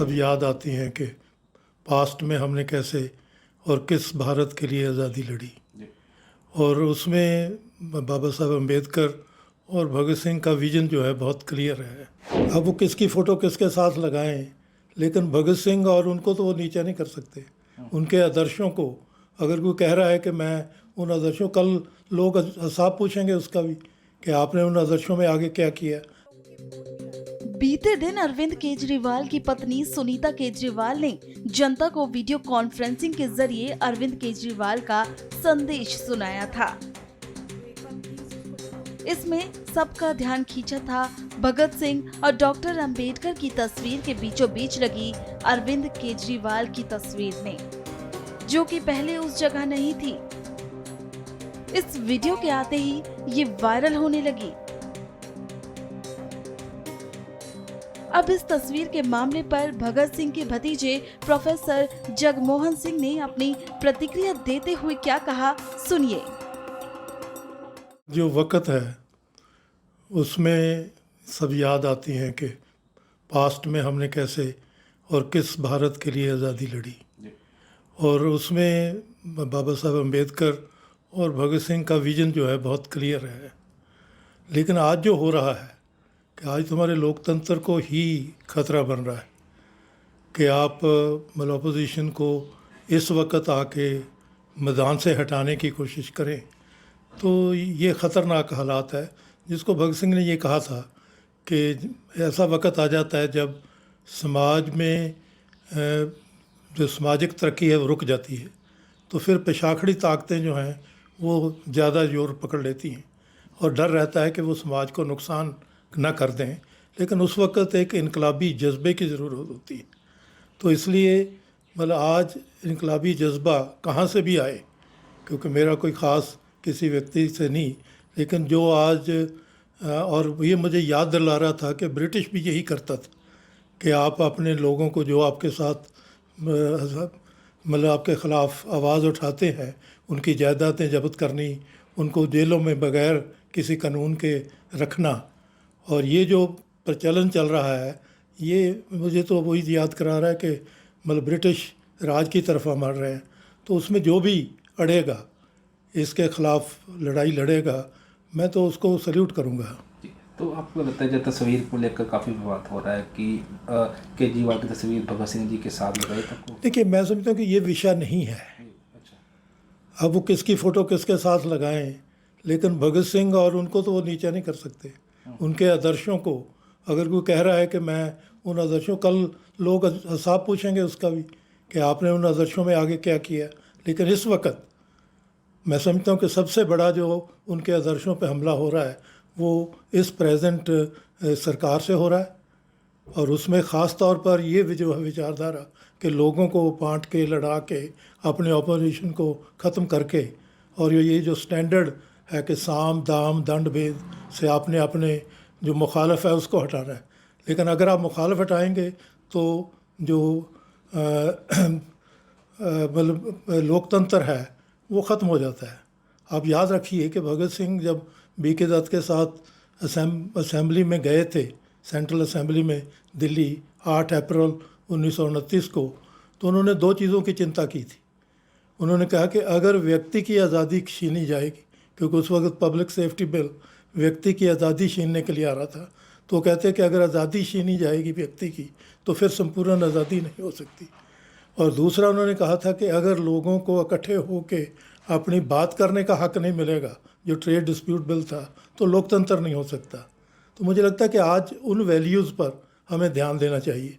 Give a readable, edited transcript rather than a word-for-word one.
सब याद आती हैं कि पास्ट में हमने कैसे और किस भारत के लिए आज़ादी लड़ी। और उसमें बाबा साहब अम्बेडकर और भगत सिंह का विजन जो है बहुत क्लियर है। अब वो किसकी फ़ोटो किसके साथ लगाएं, लेकिन भगत सिंह और उनको तो वो नीचा नहीं कर सकते। उनके आदर्शों को अगर कोई कह रहा है कि मैं उन आदर्शों, कल लोग साहब पूछेंगे उसका भी कि आपने उन आदर्शों में आगे क्या किया। बीते दिन अरविंद केजरीवाल की पत्नी सुनीता केजरीवाल ने जनता को वीडियो कॉन्फ्रेंसिंग के जरिए अरविंद केजरीवाल का संदेश सुनाया था। इसमें सबका ध्यान खींचा था भगत सिंह और डॉक्टर अंबेडकर की तस्वीर के बीचों बीच लगी अरविंद केजरीवाल की तस्वीर ने, जो कि पहले उस जगह नहीं थी। इस वीडियो के आते ही ये वायरल होने लगी। अब इस तस्वीर के मामले पर भगत सिंह के भतीजे प्रोफेसर जगमोहन सिंह ने अपनी प्रतिक्रिया देते हुए क्या कहा, सुनिए। जो वक़्त है उसमें सब याद आती हैं कि पास्ट में हमने कैसे और किस भारत के लिए आज़ादी लड़ी। और उसमें बाबा साहब अम्बेडकर और भगत सिंह का विजन जो है बहुत क्लियर है। लेकिन आज जो हो रहा है कि आज तुम्हारे लोकतंत्र को ही खतरा बन रहा है कि आप मतलब अपोजिशन को इस वक्त आके मैदान से हटाने की कोशिश करें, तो ये ख़तरनाक हालात है। जिसको भगत सिंह ने ये कहा था कि ऐसा वक्त आ जाता है जब समाज में जो सामाजिक तरक्की है वो रुक जाती है, तो फिर पेशाखड़ी ताकतें जो हैं वो ज़्यादा जोर पकड़ लेती हैं और डर रहता है कि वो समाज को नुकसान ना कर दें। लेकिन उस वक्त एक इनकलाबी जज्बे की ज़रूरत होती है। तो इसलिए मतलब आज इनकलाबी जज्बा कहाँ से भी आए, क्योंकि मेरा कोई ख़ास किसी व्यक्ति से नहीं, लेकिन जो आज और ये मुझे याद दिला रहा था कि ब्रिटिश भी यही करता था कि आप अपने लोगों को जो आपके साथ मतलब आपके ख़िलाफ़ आवाज़ उठाते हैं उनकी जायदादें जब्त करनी, उनको जेलों में बगैर किसी कानून के रखना। और ये जो प्रचलन चल रहा है ये मुझे तो वही याद करा रहा है कि मतलब ब्रिटिश राज की तरफ हम बढ़ रहे हैं। तो उसमें जो भी अड़ेगा, इसके ख़िलाफ़ लड़ाई लड़ेगा, मैं तो उसको सल्यूट करूँगा। तो आपको लगता है जब तस्वीर को लेकर काफ़ी विवाद हो रहा है कि केजरीवाल की तस्वीर भगत सिंह जी के साथ लगाई, तो देखिए मैं समझता हूँ कि ये विषय नहीं है। अच्छा, अब वो किसकी फ़ोटो किसके साथ लगाएं, लेकिन भगत सिंह और उनको तो वो नीचा नहीं कर सकते। उनके आदर्शों को अगर कोई कह रहा है कि मैं उन आदर्शों, कल लोग साहब पूछेंगे उसका भी कि आपने उन आदर्शों में आगे क्या किया। लेकिन इस वक्त मैं समझता हूँ कि सबसे बड़ा जो उनके आदर्शों पे हमला हो रहा है वो इस प्रेजेंट सरकार से हो रहा है। और उसमें ख़ास तौर पर ये जो है विचारधारा कि लोगों को बांट के लड़ा के अपने ऑपोजिशन को ख़त्म करके, और ये जो स्टैंडर्ड है कि साम दाम दंड भेद से आपने अपने जो मुखालफ है उसको हटाना है। लेकिन अगर आप मुखालफ हटाएंगे तो जो मतलब लोकतंत्र है वो ख़त्म हो जाता है। आप याद रखिए कि भगत सिंह जब बीके दत्त के साथ असेंबली में गए थे, सेंट्रल असेंबली में दिल्ली 8 अप्रैल 1929 को, तो उन्होंने दो चीज़ों की चिंता की थी। उन्होंने कहा कि अगर व्यक्ति की आज़ादी छीनी जाएगी, क्योंकि उस वक्त पब्लिक सेफ्टी बिल व्यक्ति की आज़ादी छीनने के लिए आ रहा था, तो वो कहते कि अगर आज़ादी छीनी जाएगी व्यक्ति की तो फिर संपूर्ण आज़ादी नहीं हो सकती। और दूसरा उन्होंने कहा था कि अगर लोगों को इकट्ठे होकर अपनी बात करने का हक़ नहीं मिलेगा, जो ट्रेड डिस्प्यूट बिल था, तो लोकतंत्र नहीं हो सकता। तो मुझे लगता है कि आज उन वैल्यूज़ पर हमें ध्यान देना चाहिए।